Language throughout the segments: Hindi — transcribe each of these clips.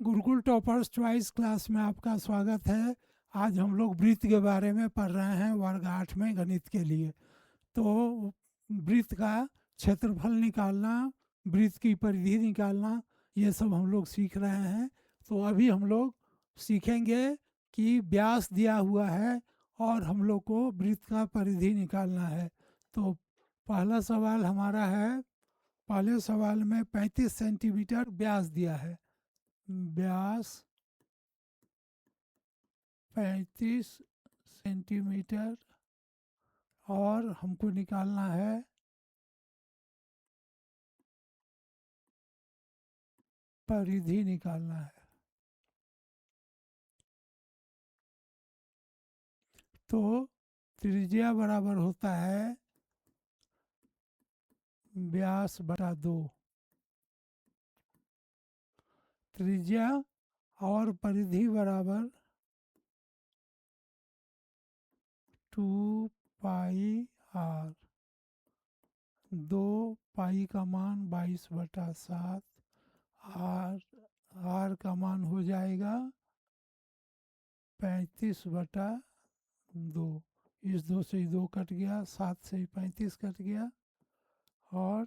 गुरुकुल टॉपर्स चॉइस क्लास में आपका स्वागत है। आज हम लोग वृत्त के बारे में पढ़ रहे हैं वर्ग 8 में गणित के लिए। तो वृत्त का क्षेत्रफल निकालना, वृत्त की परिधि निकालना, ये सब हम लोग सीख रहे हैं। तो अभी हम लोग सीखेंगे कि व्यास दिया हुआ है और हम लोग को वृत्त का परिधि निकालना है। तो पहला सवाल हमारा है, पहले सवाल में 35 सेंटीमीटर व्यास दिया है। व्यास 35 सेंटीमीटर और हमको निकालना है परिधि निकालना है। तो त्रिज्या बराबर होता है व्यास बटा 2। त्रिज्या और परिधि बराबर 2 पाई आर। 2 पाई का मान 22/7, आर का मान हो जाएगा 35/2। इस 2 से 2 कट गया, 7 से 35 कट गया और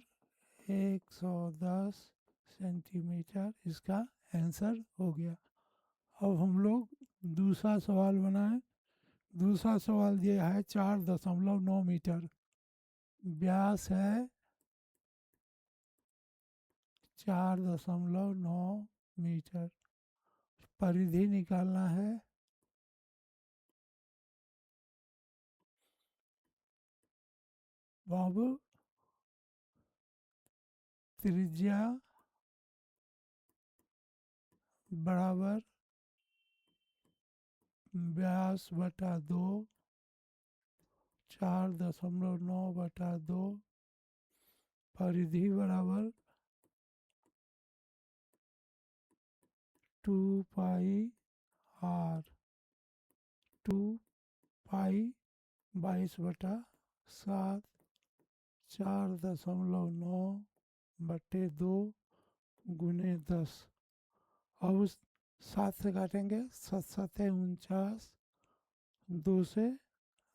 110 सेंटीमीटर इसका आंसर हो गया। अब हम लोग दूसरा सवाल बनाएं। दूसरा सवाल दिया है 4.9 मीटर। व्यास है 4.9 मीटर। परिधि निकालना है। अब त्रिज्या बराबर व्यास बटा 2, 4.9/2। परिधि बराबर 2 पाई आर। 2 पाई 22/7, 4.9/2 गुने 10। अब उस 7 से काटेंगे, 7 7 49, 2 से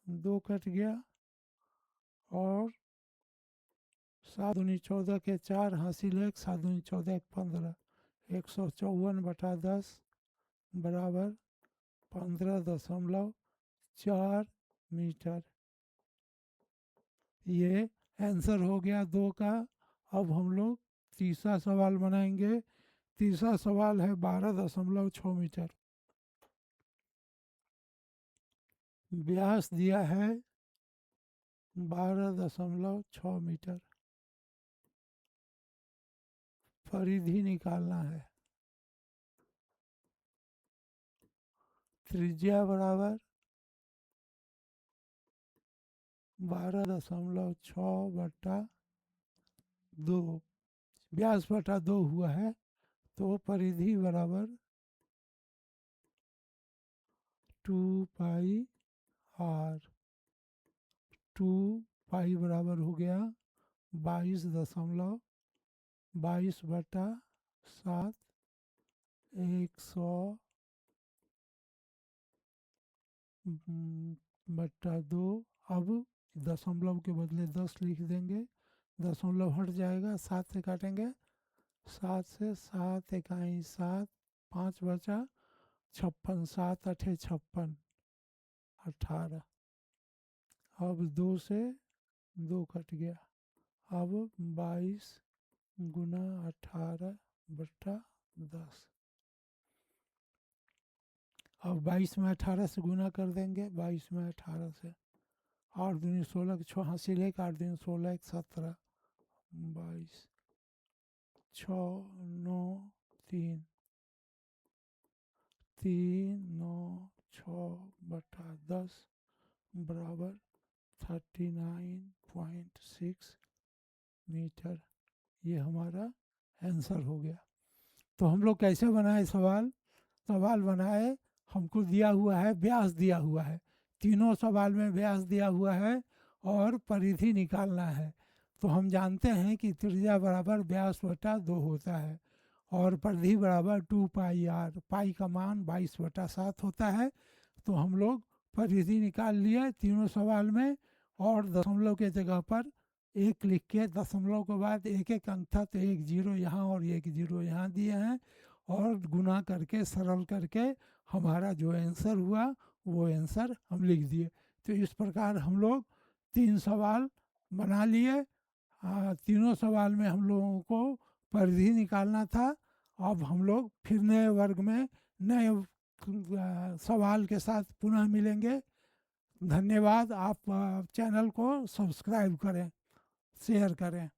2 कट गया और 7 दूनी 14 के 4 हासिल है, 7 दूनी 14 15, 154/10 बराबर 15.4 मीटर। ये आंसर हो गया 2 का। अब हम लोग तीसरा सवाल बनाएंगे। तीसरा सवाल है 12.6 मीटर। व्यास दिया है 12.6 मीटर। परिधि निकालना है। त्रिज्या बराबर 12.6/2। व्यास बटा 2 हुआ है, तो परिधि बराबर 2 पाई आर। 2 पाई बराबर हो गया 22.22/7, 100/2। अब दशमलव के बदले 10 लिख देंगे, दशमलव हट जाएगा, 7 से काटेंगे, 7 से 7 इकाई 7, 5 बचा, 56, 7 8 56, 18। अब 2 से 2 कट गया। अब 22 गुना 18/10। अब 22 में 18 से गुना कर देंगे, 22 में 18 से, 8 दूनी 16 के 6 हासिल है, 8 दूनी 16 17, 22, 6 9 3, 3 9 6/10 बराबर 39.6 मीटर। ये हमारा आंसर हो गया। तो हम लोग कैसे बनाए सवाल? सवाल बनाए, हमको दिया हुआ है व्यास दिया हुआ है, तीनों सवाल में व्यास दिया हुआ है और परिधि निकालना है। तो हम जानते हैं कि त्रिज्या बराबर व्यास बटा 2 होता है और परिधि बराबर 2 पाई आर। पाई का मान 22/7 होता है। तो हम लोग परिधि निकाल लिए तीनों सवाल में, और दशमलव के जगह पर 1 लिख के, दशमलव के बाद एक एक अंक था तो 1 0 यहाँ और 1 0 यहाँ दिए हैं, और गुना करके सरल करके हमारा जो आंसर हुआ वो आंसर हम लिख दिए। तो इस प्रकार हम लोग 3 सवाल बना लिए। तीनों सवाल में हम लोगों को परिधि निकालना था। अब हम लोग फिर नए वर्ग में नए सवाल के साथ पुनः मिलेंगे। धन्यवाद। आप चैनल को सब्सक्राइब करें, शेयर करें।